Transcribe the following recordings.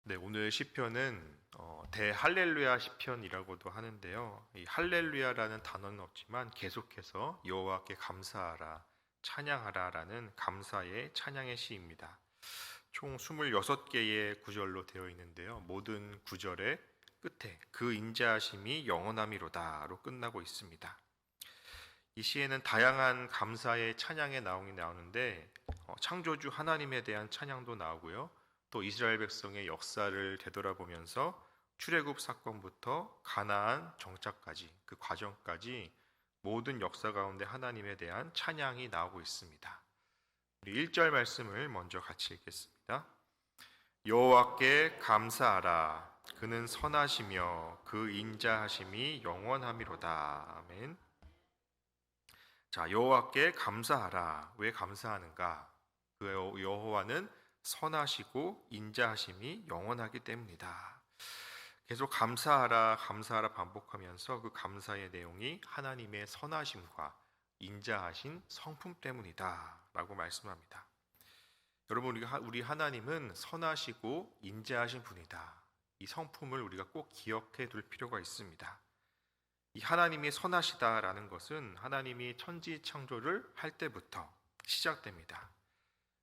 네, 오늘 시편은 대할렐루야 시편이라고도 하는데요. 이 할렐루야라는 단어는 없지만 계속해서 여호와께 감사하라, 찬양하라라는 감사의 찬양의 시입니다. 총 26개의 구절로 되어 있는데요. 모든 구절의 끝에 그 인자하심이 영원함이로다로 끝나고 있습니다. 이 시에는 다양한 감사의 찬양의 나옴이 나오는데 창조주 하나님에 대한 찬양도 나오고요. 또 이스라엘 백성의 역사를 되돌아보면서 출애굽 사건부터 가나안 정착까지 그 과정까지 모든 역사 가운데 하나님에 대한 찬양이 나오고 있습니다. 우리 1절 말씀을 먼저 같이 읽겠습니다. 여호와께 감사하라. 그는 선하시며 그 인자하심이 영원함이로다. 아멘. 자, 여호와께 감사하라. 왜 감사하는가? 그 여호와는 선하시고 인자하심이 영원하기 때문이다. 계속 감사하라, 감사하라 반복하면서 그 감사의 내용이 하나님의 선하심과 인자하신 성품 때문이다 라고 말씀합니다. 여러분, 우리 하나님은 선하시고 인자하신 분이다. 이 성품을 우리가 꼭 기억해 둘 필요가 있습니다. 이 하나님이 선하시다라는 것은 하나님이 천지 창조를 할 때부터 시작됩니다.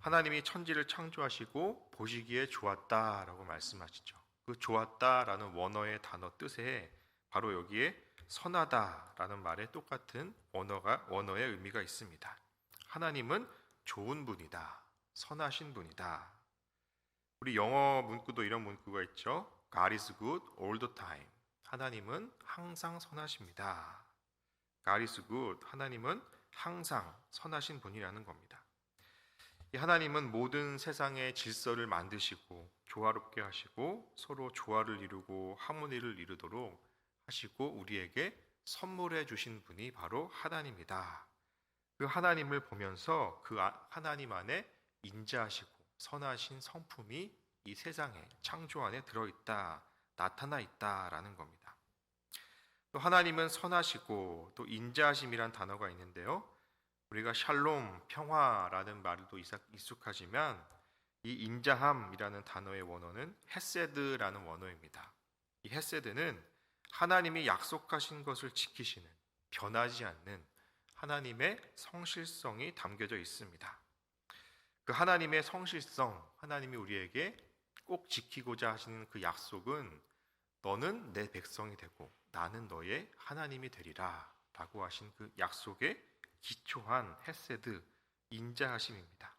하나님이 천지를 창조하시고 보시기에 좋았다라고 말씀하시죠. 그 좋았다라는 원어의 단어 뜻에 바로 여기에 선하다라는 말에 똑같은 원어의 의미가 있습니다. 하나님은 좋은 분이다. 선하신 분이다. 우리 영어 문구도 이런 문구가 있죠. God is good all the time. 하나님은 항상 선하십니다. God is good. 하나님은 항상 선하신 분이라는 겁니다. 하나님은 모든 세상의 질서를 만드시고 조화롭게 하시고 서로 조화를 이루고 하모니를 이루도록 하시고 우리에게 선물해 주신 분이 바로 하나님이다. 그 하나님을 보면서 그 하나님 안에 인자하시고 선하신 성품이 이 세상의 창조 안에 들어있다, 나타나 있다라는 겁니다. 또 하나님은 선하시고 또 인자하심이란 단어가 있는데요. 우리가 샬롬, 평화라는 말도 익숙하지만 이 인자함이라는 단어의 원어는 헤세드라는 원어입니다. 이 헤세드는 하나님이 약속하신 것을 지키시는, 변하지 않는 하나님의 성실성이 담겨져 있습니다. 그 하나님의 성실성, 하나님이 우리에게 꼭 지키고자 하시는 그 약속은 너는 내 백성이 되고 나는 너의 하나님이 되리라 라고 하신 그 약속의 기초한 헤세드, 인자하심입니다.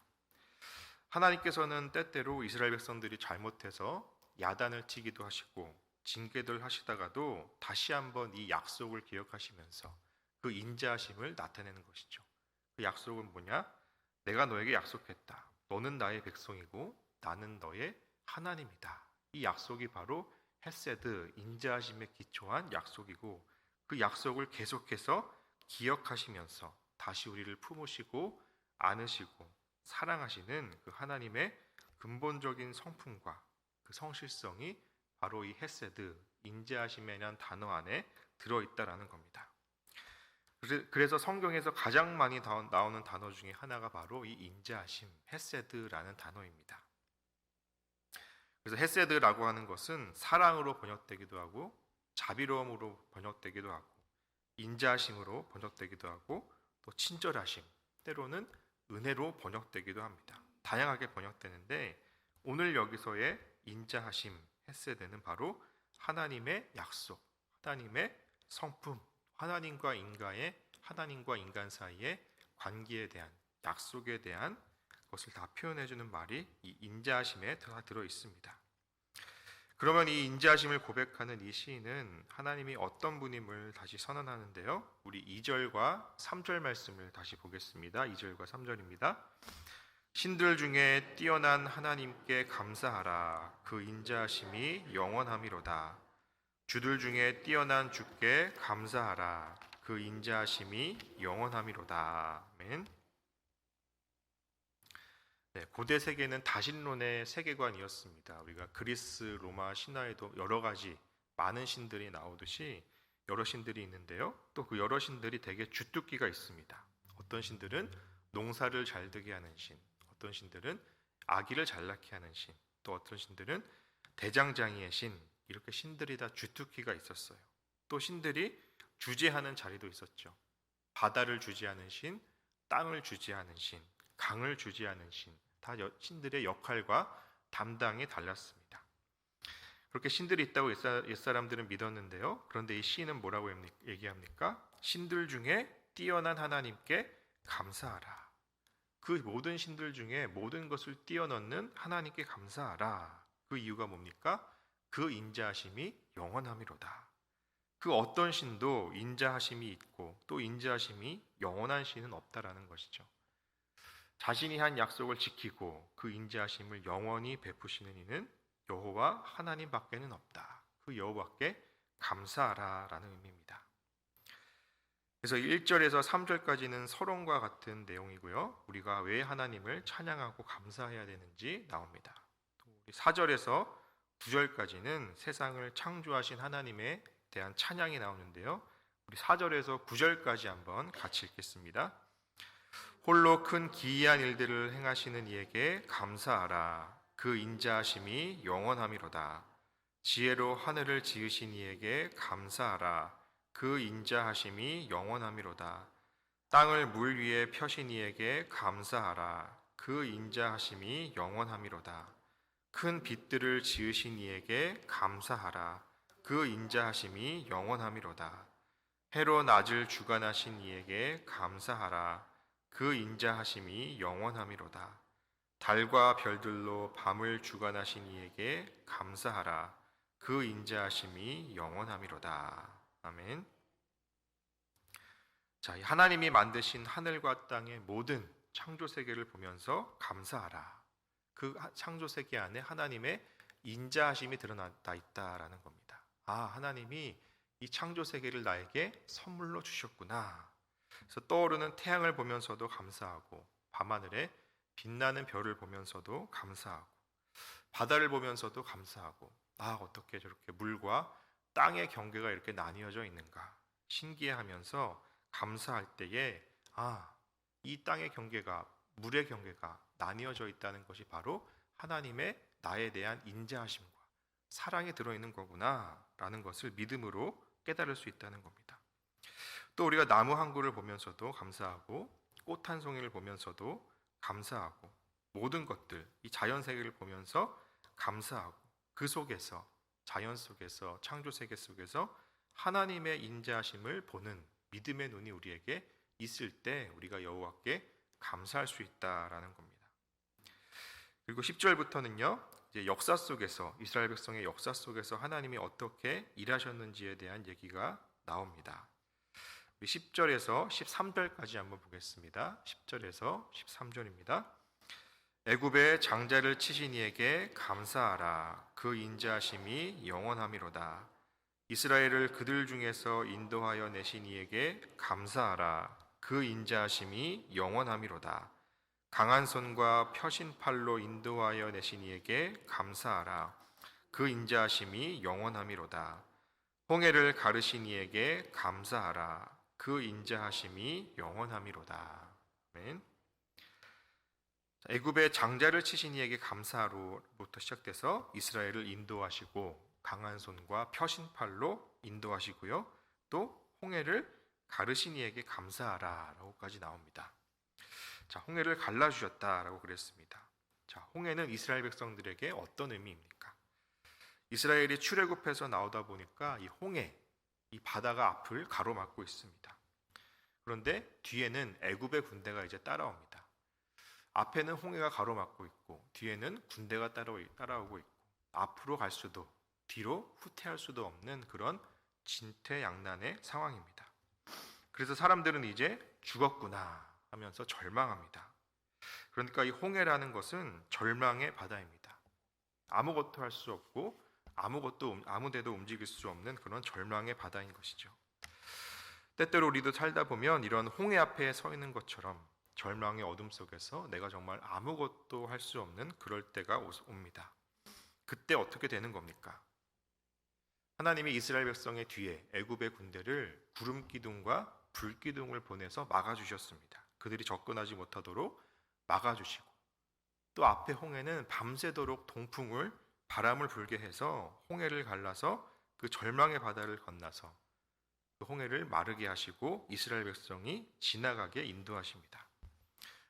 하나님께서는 때때로 이스라엘 백성들이 잘못해서 야단을 치기도 하시고 징계를 하시다가도 다시 한번 이 약속을 기억하시면서 그 인자하심을 나타내는 것이죠. 그 약속은 뭐냐? 내가 너에게 약속했다. 너는 나의 백성이고 나는 너의 하나님이다. 이 약속이 바로 헤세드, 인자하심에 기초한 약속이고 그 약속을 계속해서 기억하시면서 다시 우리를 품으시고 안으시고 사랑하시는 그 하나님의 근본적인 성품과 그 성실성이 바로 이 헤세드, 인자하심이라는 단어 안에 들어있다라는 겁니다. 그래서 성경에서 가장 많이 나오는 단어 중에 하나가 바로 이 인자하심, 헤세드라는 단어입니다. 그래서 헤세드라고 하는 것은 사랑으로 번역되기도 하고 자비로움으로 번역되기도 하고 인자하심으로 번역되기도 하고 또 친절하심, 때로는 은혜로 번역되기도 합니다. 다양하게 번역되는데 오늘 여기서의 인자하심, 헤세드는 바로 하나님의 약속, 하나님의 성품, 하나님과 인간 사이의 관계에 대한 약속에 대한 것을 다 표현해주는 말이 이 인자하심에 다 들어 있습니다. 그러면 이 인자하심을 고백하는 이 시인은 하나님이 어떤 분임을 다시 선언하는데요. 우리 2절과 3절 말씀을 다시 보겠습니다. 2절과 3절입니다. 신들 중에 뛰어난 하나님께 감사하라. 그 인자하심이 영원함이로다. 주들 중에 뛰어난 주께 감사하라. 그 인자하심이 영원함이로다. 아멘. 네, 고대 세계는 다신론의 세계관이었습니다. 우리가 그리스, 로마 신화에도 여러 가지 많은 신들이 나오듯이 여러 신들이 있는데요. 또 그 여러 신들이 되게 주특기가 있습니다. 어떤 신들은 농사를 잘 되게 하는 신, 어떤 신들은 아기를 잘 낳게 하는 신, 또 어떤 신들은 대장장이의 신, 이렇게 신들이 다 주특기가 있었어요. 또 신들이 주재하는 자리도 있었죠. 바다를 주재하는 신, 땅을 주재하는 신, 강을 주재하는 신, 다 신들의 역할과 담당이 달랐습니다. 그렇게 신들이 있다고 옛사람들은 믿었는데요. 그런데 이 신은 뭐라고 얘기합니까? 신들 중에 뛰어난 하나님께 감사하라. 그 모든 신들 중에 모든 것을 뛰어넘는 하나님께 감사하라. 그 이유가 뭡니까? 그 인자하심이 영원함이로다. 그 어떤 신도 인자하심이 있고 또 인자하심이 영원한 신은 없다라는 것이죠. 자신이 한 약속을 지키고 그 인자하심을 영원히 베푸시는 이는 여호와 하나님밖에는 없다. 그 여호와께 감사하라라는 의미입니다. 그래서 1절에서 3절까지는 서론과 같은 내용이고요. 우리가 왜 하나님을 찬양하고 감사해야 되는지 나옵니다. 4절에서 9절까지는 세상을 창조하신 하나님에 대한 찬양이 나오는데요. 우리 4절에서 9절까지 한번 같이 읽겠습니다. 홀로 큰 기이한 일들을 행하시는 이에게 감사하라. 그 인자하심이 영원함이로다. 지혜로 하늘을 지으신 이에게 감사하라. 그 인자하심이 영원함이로다. 땅을 물 위에 펴신 이에게 감사하라. 그 인자하심이 영원함이로다. 큰 빛들을 지으신 이에게 감사하라. 그 인자하심이 영원함이로다. 해로 낮을 주관하신 이에게 감사하라. 그 인자하심이 영원함이로다. 달과 별들로 밤을 주관하신 이에게 감사하라. 그 인자하심이 영원함이로다. 아멘. 자, 하나님이 만드신 하늘과 땅의 모든 창조 세계를 보면서 감사하라. 그 창조 세계 안에 하나님의 인자하심이 드러나 있다라는 겁니다. 아, 하나님이 이 창조 세계를 나에게 선물로 주셨구나. 그래서 떠오르는 태양을 보면서도 감사하고, 밤하늘에 빛나는 별을 보면서도 감사하고, 바다를 보면서도 감사하고, 아, 어떻게 저렇게 물과 땅의 경계가 이렇게 나뉘어져 있는가 신기해하면서 감사할 때에, 아, 이 땅의 경계가, 물의 경계가 나뉘어져 있다는 것이 바로 하나님의 나에 대한 인자하심과 사랑이 들어있는 거구나 라는 것을 믿음으로 깨달을 수 있다는 겁니다. 또 우리가 나무 한 그루를 보면서도 감사하고, 꽃 한 송이를 보면서도 감사하고, 모든 것들, 이 자연 세계를 보면서 감사하고, 그 속에서, 자연 속에서, 창조 세계 속에서 하나님의 인자하심을 보는 믿음의 눈이 우리에게 있을 때 우리가 여호와께 감사할 수 있다라는 겁니다. 그리고 10절부터는요, 이제 역사 속에서, 이스라엘 백성의 역사 속에서 하나님이 어떻게 일하셨는지에 대한 얘기가 나옵니다. 10절에서 13절까지 한번 보겠습니다. 10절에서 13절입니다. 애굽의 장자를 치신 이에게 감사하라. 그 인자하심이 영원함이로다. 이스라엘을 그들 중에서 인도하여 내신 이에게 감사하라. 그 인자하심이 영원함이로다. 강한 손과 펴신 팔로 인도하여 내신 이에게 감사하라. 그 인자하심이 영원함이로다. 홍해를 가르신 이에게 감사하라. 그 인자하심이 영원함이로다. 아멘. 애굽의 장자를 치신 이에게 감사로부터 시작돼서 이스라엘을 인도하시고, 강한 손과 펴신 팔로 인도하시고요, 또 홍해를 가르신 이에게 감사하라라고까지 나옵니다. 자, 홍해를 갈라주셨다라고 그랬습니다. 자, 홍해는 이스라엘 백성들에게 어떤 의미입니까? 이스라엘이 출애굽해서 나오다 보니까 이 홍해, 이 바다가 앞을 가로막고 있습니다. 그런데 뒤에는 애굽의 군대가 이제 따라옵니다. 앞에는 홍해가 가로막고 있고 뒤에는 군대가 따라오고 있고, 앞으로 갈 수도 뒤로 후퇴할 수도 없는 그런 진퇴양난의 상황입니다. 그래서 사람들은 이제 죽었구나 하면서 절망합니다. 그러니까 이 홍해라는 것은 절망의 바다입니다. 아무것도 할 수 없고 아무데도 움직일 수 없는 그런 절망의 바다인 것이죠. 때때로 우리도 살다 보면 이런 홍해 앞에 서 있는 것처럼 절망의 어둠 속에서 내가 정말 아무것도 할 수 없는 그럴 때가 옵니다. 그때 어떻게 되는 겁니까? 하나님이 이스라엘 백성의 뒤에 애굽의 군대를 구름 기둥과 불 기둥을 보내서 막아주셨습니다. 그들이 접근하지 못하도록 막아주시고, 또 앞에 홍해는 밤새도록 동풍을 바람을 불게 해서 홍해를 갈라서 그 절망의 바다를 건너서 그 홍해를 마르게 하시고 이스라엘 백성이 지나가게 인도하십니다.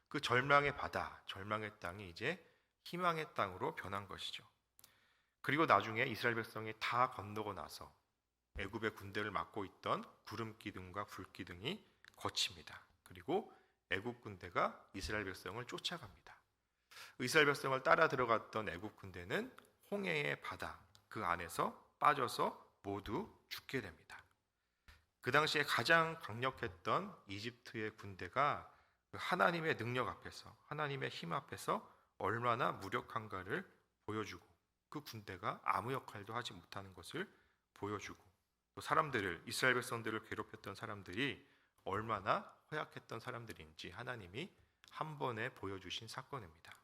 그 절망의 바다, 절망의 땅이 이제 희망의 땅으로 변한 것이죠. 그리고 나중에 이스라엘 백성이 다 건너고 나서 애굽의 군대를 막고 있던 구름 기둥과 불 기둥이 거칩니다. 그리고 애굽 군대가 이스라엘 백성을 쫓아갑니다. 이스라엘 백성을 따라 들어갔던 애굽 군대는 홍해의 바다 그 안에서 빠져서 모두 죽게 됩니다. 그 당시에 가장 강력했던 이집트의 군대가 하나님의 능력 앞에서, 하나님의 힘 앞에서 얼마나 무력한가를 보여주고 그 군대가 아무 역할도 하지 못하는 것을 보여주고 또 사람들을, 이스라엘 백성들을 괴롭혔던 사람들이 얼마나 허약했던 사람들인지 하나님이 한 번에 보여주신 사건입니다.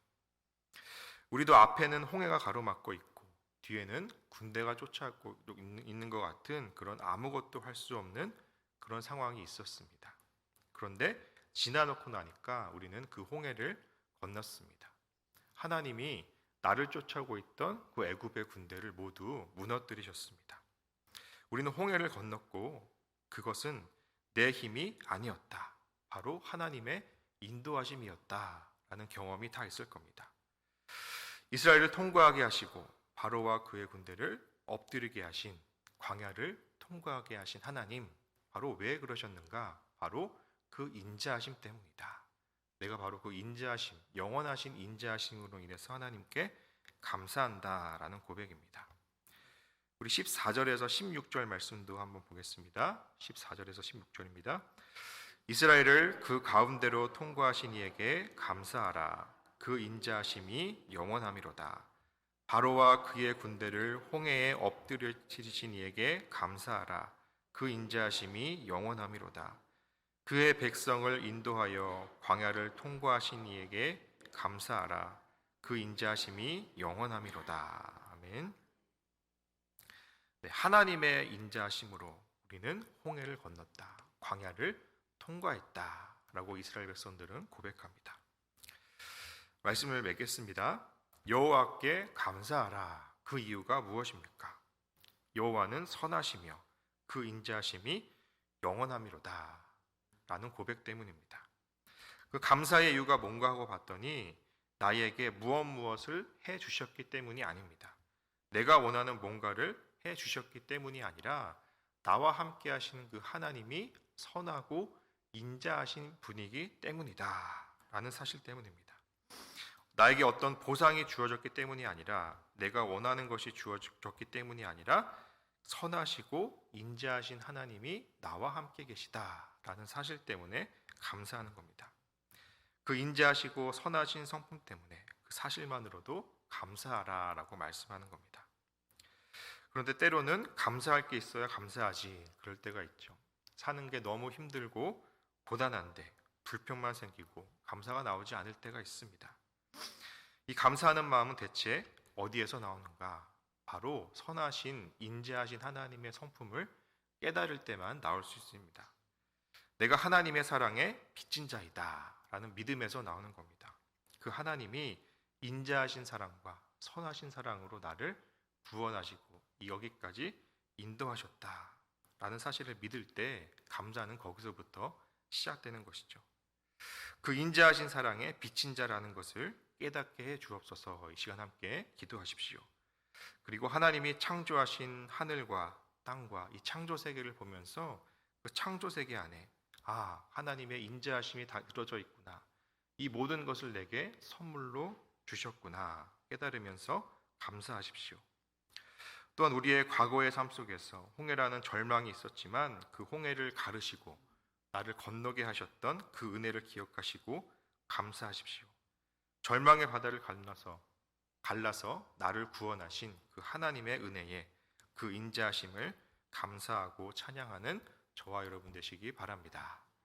우리도 앞에는 홍해가 가로막고 있고 뒤에는 군대가 쫓아오고 있는 것 같은 그런 아무것도 할 수 없는 그런 상황이 있었습니다. 그런데 지나놓고 나니까 우리는 그 홍해를 건넜습니다. 하나님이 나를 쫓아오고 있던 그 애굽의 군대를 모두 무너뜨리셨습니다. 우리는 홍해를 건넜고 그것은 내 힘이 아니었다. 바로 하나님의 인도하심이었다라는 경험이 다 있을 겁니다. 이스라엘을 통과하게 하시고 바로와 그의 군대를 엎드리게 하신, 광야를 통과하게 하신 하나님, 바로 왜 그러셨는가? 바로 그 인자하심 때문이다. 내가 바로 그 인자하심, 영원하신 인자하심으로 인해서 하나님께 감사한다라는 고백입니다. 우리 14절에서 16절 말씀도 한번 보겠습니다. 14절에서 16절입니다. 이스라엘을 그 가운데로 통과하신 이에게 감사하라. 그 인자하심이 영원함이로다. 바로와 그의 군대를 홍해에 엎드려치신 이에게 감사하라. 그 인자하심이 영원함이로다. 그의 백성을 인도하여 광야를 통과하신 이에게 감사하라. 그 인자하심이 영원함이로다. 아멘. 네, 하나님의 인자하심으로 우리는 홍해를 건넜다. 광야를 통과했다라고 이스라엘 백성들은 고백합니다. 말씀을 맺겠습니다. 여호와께 감사하라. 그 이유가 무엇입니까? 여호와는 선하시며 그 인자하심이 영원함이로다 라는 고백 때문입니다. 그 감사의 이유가 뭔가 하고 봤더니 나에게 무엇을 해 주셨기 때문이 아닙니다. 내가 원하는 뭔가를 해 주셨기 때문이 아니라 나와 함께 하시는 그 하나님이 선하고 인자하신 분이기 때문이다 라는 사실 때문입니다. 나에게 어떤 보상이 주어졌기 때문이 아니라 내가 원하는 것이 주어졌기 때문이 아니라 선하시고 인자하신 하나님이 나와 함께 계시다라는 사실 때문에 감사하는 겁니다. 그 인자하시고 선하신 성품 때문에 그 사실만으로도 감사하라라고 말씀하는 겁니다. 그런데 때로는 감사할 게 있어야 감사하지 그럴 때가 있죠. 사는 게 너무 힘들고 고단한데 불평만 생기고 감사가 나오지 않을 때가 있습니다. 이 감사하는 마음은 대체 어디에서 나오는가? 바로 선하신 인자하신 하나님의 성품을 깨달을 때만 나올 수 있습니다. 내가 하나님의 사랑에 빚진 자이다 라는 믿음에서 나오는 겁니다. 그 하나님이 인자하신 사랑과 선하신 사랑으로 나를 구원하시고 여기까지 인도하셨다 라는 사실을 믿을 때 감사는 거기서부터 시작되는 것이죠. 그 인자하신 사랑에 빚진 자라는 것을 깨닫게 해 주옵소서. 이 시간 함께 기도하십시오. 그리고 하나님이 창조하신 하늘과 땅과 이 창조 세계를 보면서 그 창조 세계 안에 하나님의 인자하심이 다 이루어져 있구나. 이 모든 것을 내게 선물로 주셨구나. 깨달으면서 감사하십시오. 또한 우리의 과거의 삶 속에서 홍해라는 절망이 있었지만 그 홍해를 가르시고 나를 건너게 하셨던 그 은혜를 기억하시고 감사하십시오. 절망의 바다를 갈라서 나를 구원하신 그 하나님의 은혜에 그 인자하심을 감사하고 찬양하는 저와 여러분 되시기 바랍니다.